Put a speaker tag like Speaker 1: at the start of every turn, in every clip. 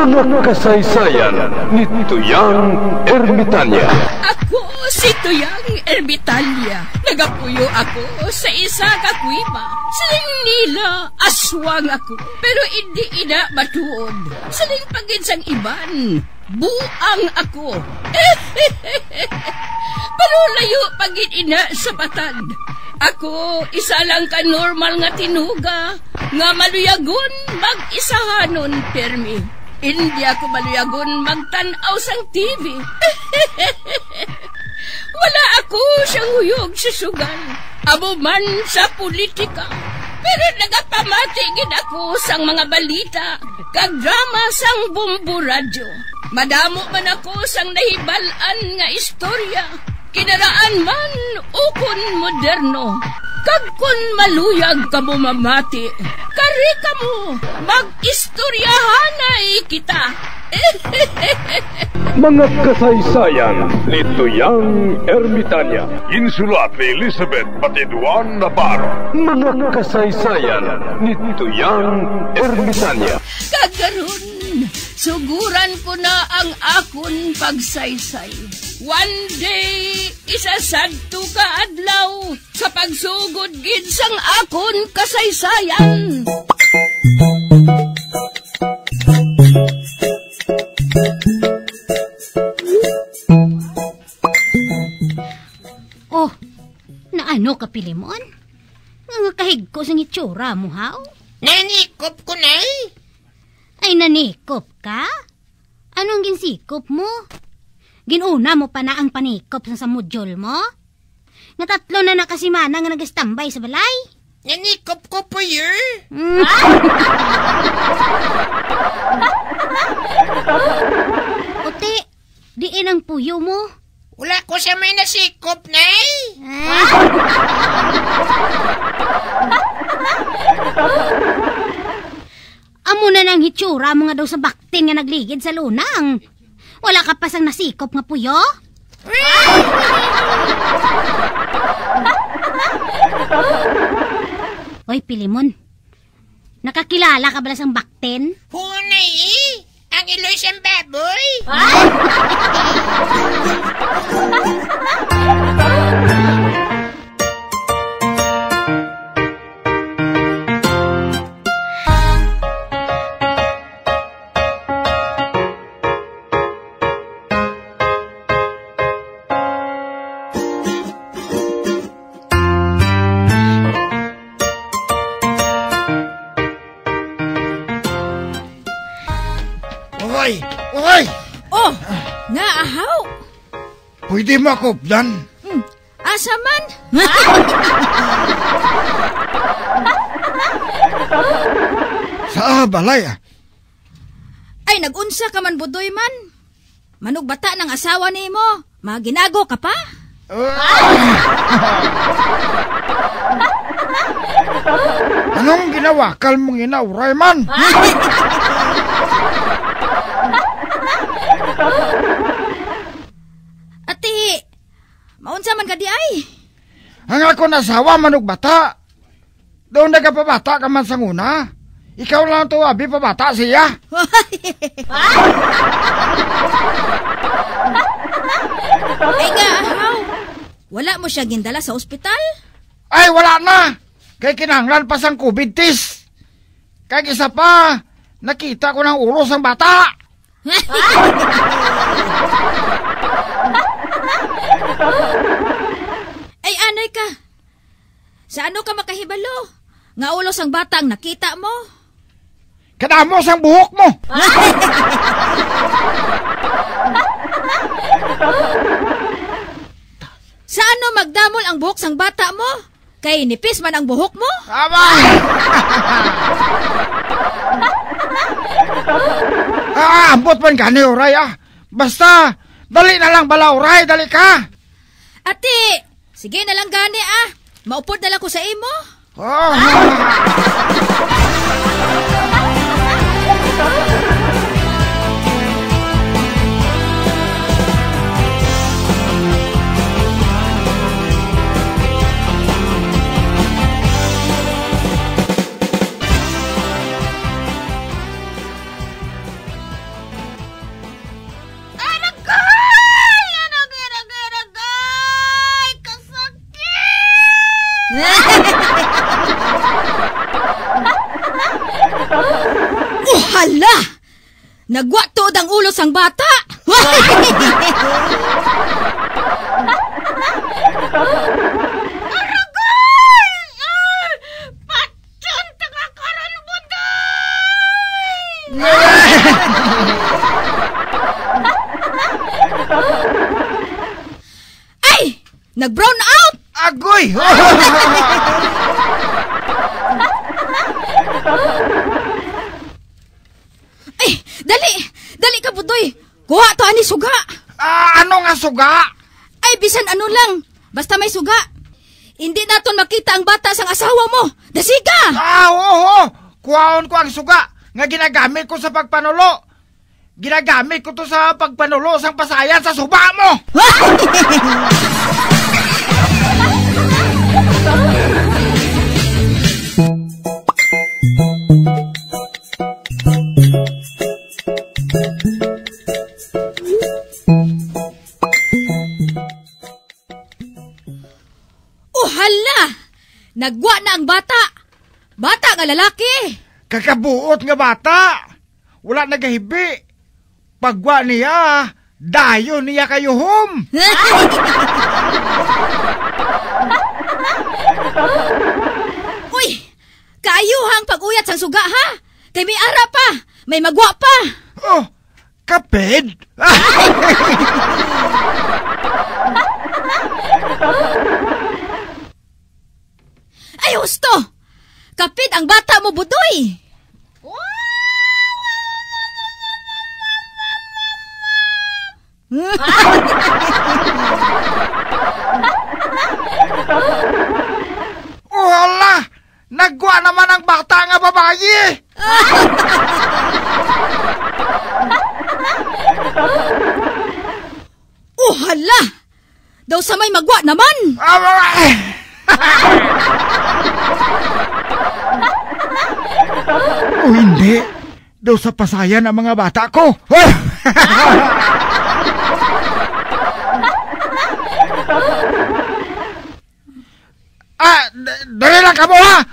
Speaker 1: Mga kasaysayan ni Tuyang Ermitanya.
Speaker 2: Ako si Tuyang Ermitanya. Nagapuyo ako sa isa ka kuiba. Siling nila, aswang ako. Pero hindi ina matuod. Siling pagin sang iban. Buang ako. Pero layo pagin ina sa batad. Ako, isa lang ka normal nga tinuga. Nga maluyagon mag-isahanon, permi. Hindi ako maluyagon magtanaw sang TV. Wala ako siyang huyog sa sugal. Abo man sa politika. Pero nagapamati gid ako sang mga balita. Kag drama sang Bumbu Radio. Madamo man ako sang nahibalan nga istorya. Kinaraan man ukon moderno. Kag kun maluyag ka mo mamati, kari ka mo, mag-istoryahanay kita.
Speaker 1: Mga kasaysayan ni Tuyang Ermitanya. Insulat ni Elizabeth Batiduan Navarro. Mga kasaysayan ni Tuyang Ermitanya.
Speaker 2: Kagaron, suguran ko na ang akon pagsaysay. One day, isasadto ka adlaw sa pagsugod gid sang akon kasaysayan.
Speaker 3: Oh, naano ka, Pilimon? Nga kahigko sang itsura mo, haw?
Speaker 4: Nanikop ko na eh.
Speaker 3: Ay, nanikop ka? Anong ginsikop mo? Ginuna mo pa na ang panikop sa samudyol mo? Nga tatlo na nakasimana nga nagastambay sa balay?
Speaker 4: Nanikop ko po yun.
Speaker 3: Ote, diin ang puyo mo.
Speaker 4: Wala ko sa may nasikop na eh.
Speaker 3: Amo na nang hitsura mo nga daw sa baktin nga nagligid sa lunang. Wala ka pa sang nasikop nga puyo? Oy, Pilimon. Nakakilala ka ba sang baktin?
Speaker 4: Hunay eh. Ang iloy siyang baboy.
Speaker 5: Uy!
Speaker 2: Oh, naahaw.
Speaker 5: Pwede makopdan.
Speaker 2: Asa man?
Speaker 5: Sa balay ah.
Speaker 2: Ay, nagunsa ka man, budoy man. Manug bata ng asawa ni mo. Maginago ka pa?
Speaker 5: Anong ginawa? Kalmong inauray man.
Speaker 2: Ati, maunsa man ka di ay?
Speaker 5: Ang ako nasawa manug bata. Doon nagapabata ka man sa nguna. Ikaw lang to abi pabata siya.
Speaker 2: Ay nga, ahaw. Wala mo siya gindala sa ospital?
Speaker 5: Ay wala na. Kay kinahanglan pa sang COVID test. Kay isa pa, nakita ko ng ulos ang bata.
Speaker 2: Ay, anay ka. Sa ano ka makahibalo? Nga ulos ang bata ang nakita mo?
Speaker 5: Kadamo sang buhok mo.
Speaker 2: Sa ano magdamol ang buhok sang bata mo? Kay nipis man ang buhok mo?
Speaker 5: Aba! Ambot man gani, Uray ah. Basta, dali na lang bala, Uray, dali ka.
Speaker 2: Ate, sige na lang gani ah. Maupod na lang ko sa imo.
Speaker 5: Oh.
Speaker 2: Hala! Nagwatod ang ulo sang bata!
Speaker 3: Patyon, tagakaran buday!
Speaker 2: Ay! Nag-brown out!
Speaker 5: Agoy!
Speaker 2: Ay! Dali ka, Budoy! Kuha to ani suga!
Speaker 5: Ano nga suga?
Speaker 2: Ay, bisan ano lang! Basta may suga! Hindi naton makita ang bata sang asawa mo! Dasiga!
Speaker 5: Oo! Kuhaon ko ang suga nga ginagamit ko sa pagpanulo. Ginagamit ko to sa pagpanulo sang pasayan sa suba mo!
Speaker 2: Oh, hala! Nagwa na ang bata! Bata nga lalaki!
Speaker 5: Kakabuot nga bata! Wala nagahibi! Pagwa niya, dayo niya kayuhom!
Speaker 2: Uy! Kaayuhang pag-uyat sang suga, ha? Kay may ara pa! May magwa pa!
Speaker 5: Oh! Kaped!
Speaker 2: Ay, husto! Kapit ang bata mo, Budoy!
Speaker 5: Wala! Nagwa naman ang bata nga babayi!
Speaker 2: Oh, hala! Daw sa may magwa naman!
Speaker 5: O hindi! Daw sa pasayan ang mga bata ko! Dali lang ka mo, ha!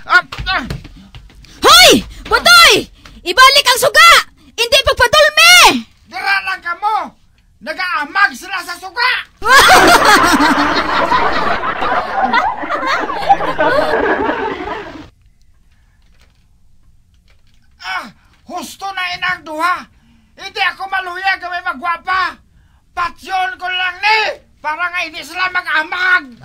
Speaker 2: Hoy! Budoy! Ibalik ang suga! Hindi pagpadulme!
Speaker 5: Dira lang ka mo! Nagaamag sila sa suga! Husto na inang duha! Hindi ako maluyag kami magwapa! Patsyon ko lang ni! Para nga hindi sila mag-amag!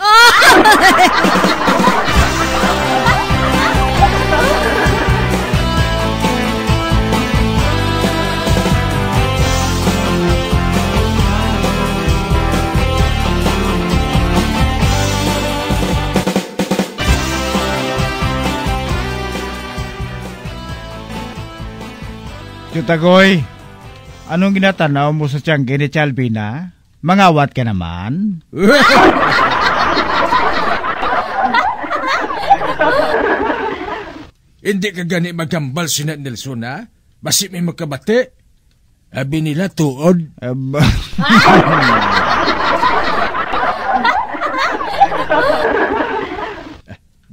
Speaker 5: Tutagoy, anong ginatanaw mo sa tiyangge ni Chalvina? Mangawat ka naman?
Speaker 6: Hindi ka gani magambal si Nelson, ha? Basi may magkabate. Abi nila tuod.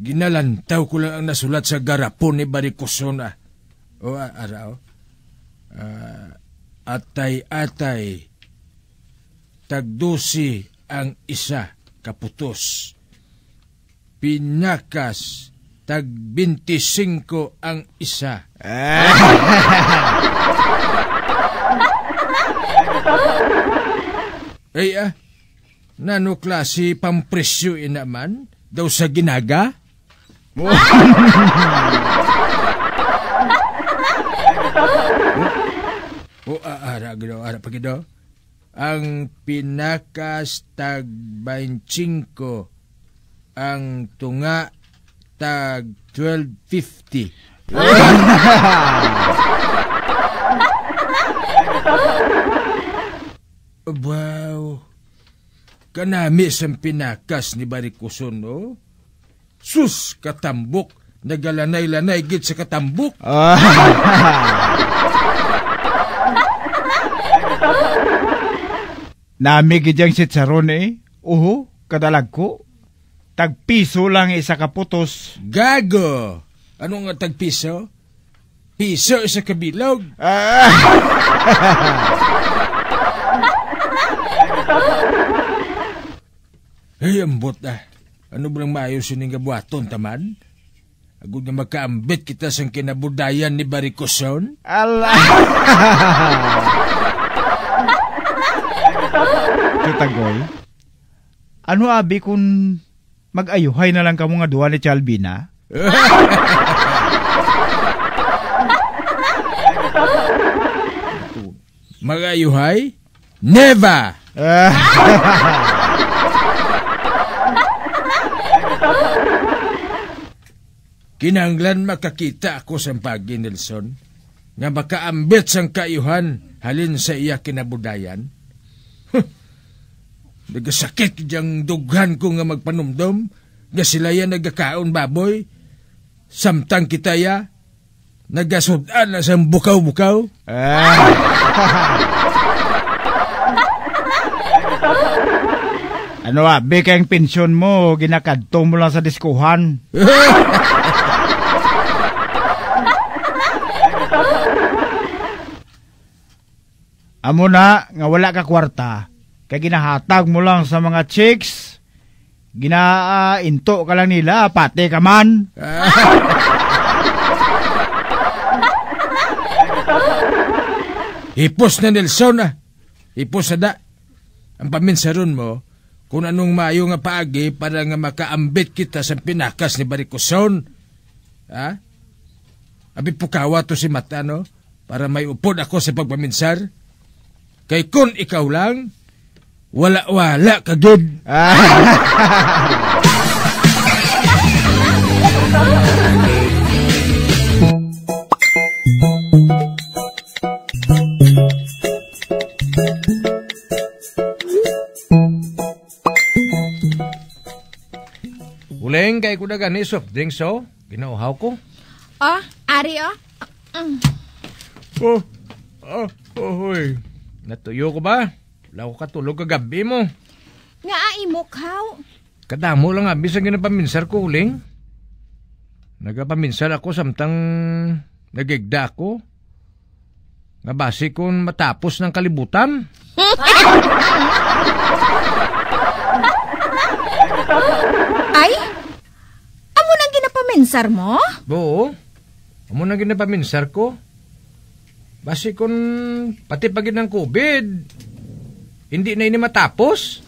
Speaker 6: Ginalantaw ko lang ang nasulat sa garapon ni Barikuson, ah. O, araw. Atay-atay. Tagdusi ang isa kaputos. Pinakas tag 25 ang isa. Ay nano klase pampresyo inaman? Daw sa ginaga? Ara pagido. Ang pinakas tag 25, ang tunga tag 12.50. Wow. Kanami sang pinakas ni Barikuson, no? Sus, katambok. Nagalanay-lanay gid sa katambok.
Speaker 5: Nami gidyang sitsaron Uho, kadalag ko. Tagpiso lang isa kaputos.
Speaker 6: Gago! Ano nga tagpiso? piso sa kabilog. Ay, ambot Ano ba lang maayos yun yung gabuhaton, taman? Agud nga magkaambit kita sang kinabudayan ni Baricoson?
Speaker 5: Allah! Tutagoy, ano abi kung mag-ayuhay na lang kamo nga duwa ni Chalbina?
Speaker 6: Mag-ayuhay? Never! Kinahanglan makakita ako sa pagi, Nelson, nga makaambit sang kaayuhan halin sa iya kinabudayan. Nagasakit diyang dughan ko nga magpanumdom, nga sila yan nagakaon baboy, samtang kita ya, nagasudan na sa bukaw-bukaw.
Speaker 5: Ano abi kayang pensyon mo, ginakadto mo lang sa diskuhan. Amo na, nga wala ka kwarta, kaya ginahatag mo lang sa mga chicks, ginainto ka lang nila, pati ka man.
Speaker 6: Hipos na, Nelson, hipos na da. Ang paminsaron mo, kung anong maayo nga paagi para nga makaambit kita sa pinakas ni Baricoson. Abi pukawa to si Mata, no? Para may upod ako sa pagpaminsar. Kay kung ikaw lang, wala-wala ka gid. Uleng kay ko na gani soft drinks, ginauhaw ko.
Speaker 2: Ari,
Speaker 6: Hoy. Natuyo ko ba? Wala ko katulog kagabi mo.
Speaker 2: Nga imok, haw.
Speaker 6: Kadamo lang abis ang ginapaminsar ko, Uleng. Nagapaminsar ako samtang nagigda ako. Nga basi kung matapos ng kalibutan.
Speaker 2: Ay? Amo nang ginapaminsar mo?
Speaker 6: Oo. Amo nang ginapaminsar ko. Basi kung pati pagid ng COVID, hindi na ini matapos.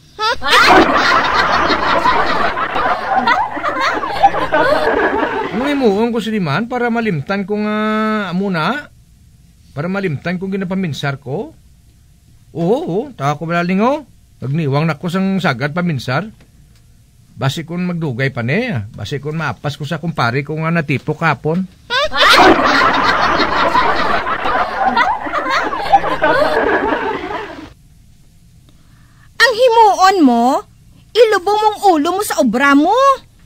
Speaker 6: Anong imuong ko siliman para malimtan ko nga amo na? Para malimtan kong ginapaminsar ko? Oo, taka ko malalingo. Nagniwang na ko sang sagad paminsar. Basi kung magdugay pa ne, basi kung maapas ko sa kumpari ko nga natipo kapon.
Speaker 2: Ang himuon mo, ilubong mong ulo mo sa obra mo.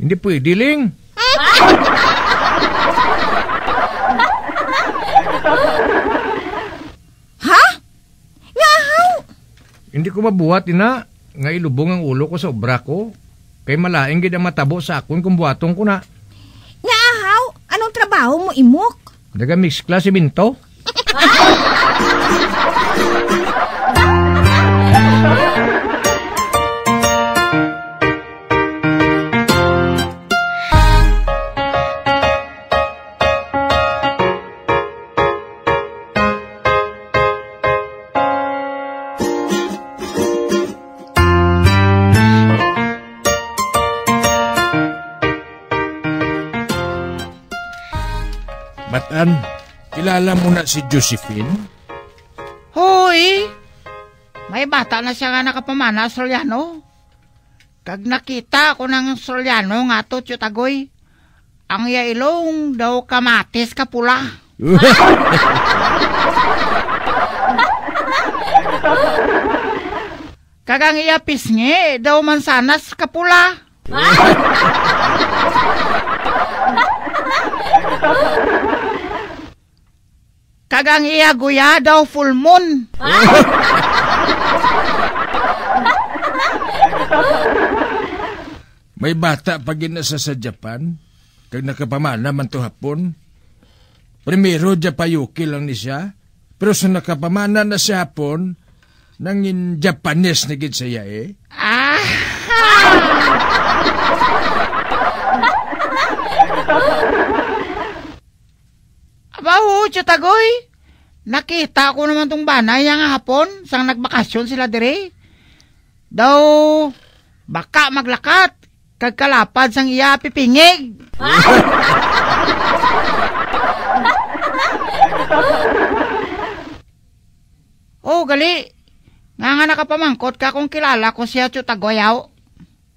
Speaker 6: Hindi pwede, Ling.
Speaker 2: Ha? Ngahaw?
Speaker 6: Hindi ko mabuhat, ina. Nga ilubong ang ulo ko sa obra ko. Kay malaing gid ang matabo sa akon kung buhatong ko na.
Speaker 2: Ngahaw? Anong trabaho mo, imok?
Speaker 6: Naga-mix class si Binto. Batan, kilala mo na si Josephine?
Speaker 5: Hoy! May bata na siya nga nakapamana, Solyano. Kag nakita ko ng Solyano nga to, Tiyutagoy. Ang yailong daw kamatis ka pula. Kagang iya pisngi daw mansanas ka pula. Kagang iya guya daw full moon.
Speaker 6: May bata pag inasa sa Japan, kag nakapamana man to hapon. Primero, dya payuki lang ni siya. Pero sa nakapamana na siya hapon, nangin Japanese na gid saya eh.
Speaker 5: Abaho, Tiyutagoy. Nakita ko naman tong banay yang hapon sang nagbakasyon sila dire. Daw baka maglakat kag kalapad sang iya pipingig. Oh, gali. Nga nakapamangkot ka kung kilala ko siya Tiyutagoyaw.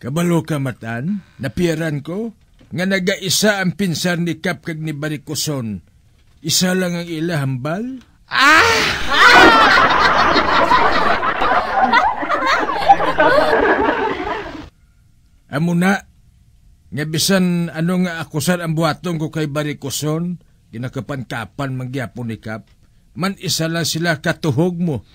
Speaker 6: Kabalo ka matan, napiaran ko, nga nagaisa ang pinsan ni Kap kag ni Barikuson. Isa lang ang ila hambal. Amo na, nga bisan ano nga akusan ang buhatong ko kay Barikuson, ginakapan-kapan mangyapon ni Kap, man isa lang sila katuhog mo.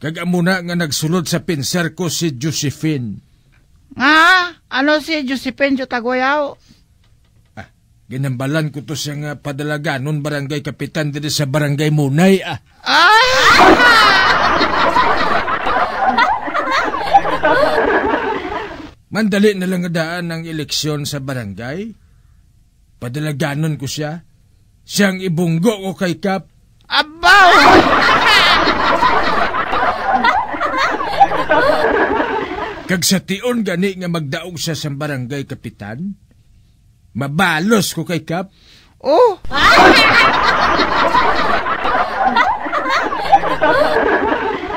Speaker 6: Kag amo na nga nagsulod sa pinser ko si Josephine.
Speaker 5: Ano si Josephine Tiyutagoyaw?
Speaker 6: Ginambalan ko to siya nga padalaganon barangay kapitan dito sa barangay Munay. Mandali na lang daan ang eleksyon sa barangay. Padalaganon ko siya. Siyang ibunggo ko kay Kap.
Speaker 5: Abaw!
Speaker 6: Kag sa tion gani nga magdaog siya sa barangay kapitan, mabalos ko kay Kap.
Speaker 5: Oh!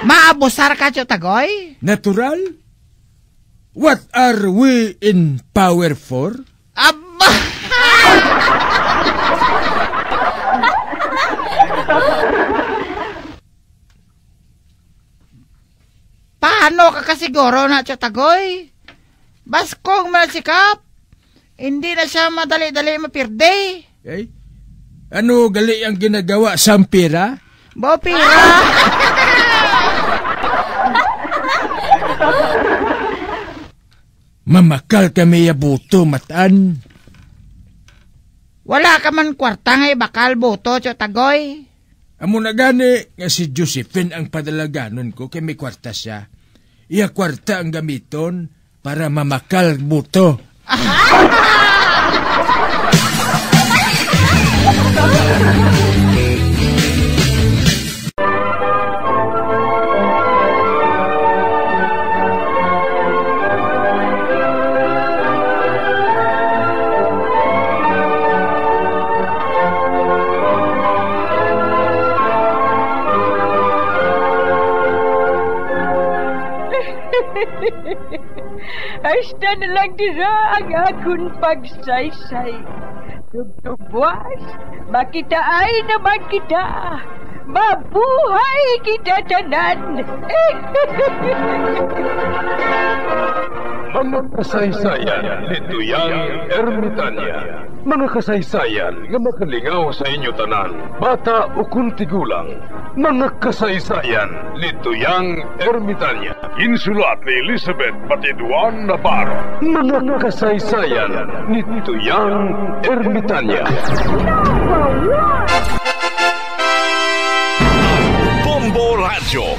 Speaker 5: Maabusar ka, Tiyutagoy?
Speaker 6: Natural? What are we in power for?
Speaker 5: Aba! Paano ka kasiguro na, Tiyutagoy? Baskong malasikap. Hindi na siya madali-dali mapirde.
Speaker 6: Eh? Ano gali ang ginagawa sa pira?
Speaker 5: Bopira!
Speaker 6: Mamakal kami yabuto matan.
Speaker 5: Wala ka man kwarta nga bakal buto, Tiyutagoy.
Speaker 6: Amo na gani nga si Josephine ang padalaganon ko kay may kwarta siya. Iya kwarta ang gamiton para mamakal buto.
Speaker 7: Hasta na lang dira ang akong pagsaysay. Tugtugwas, makitaan naman kita. Mabuhay kita tanan.
Speaker 1: Mga kasaysayan ni Tuyang Ermitanya. Mga kasaysayan nga makalingaw sa inyo tanan, bata o kuntigulang. Mga kasaysayan ni Tuyang Ermitanya. Insulat ni Elizabeth Batiduan Navarro. Mga kasaysayan ni Tuyang Ermitanya.
Speaker 8: Bombo Radio.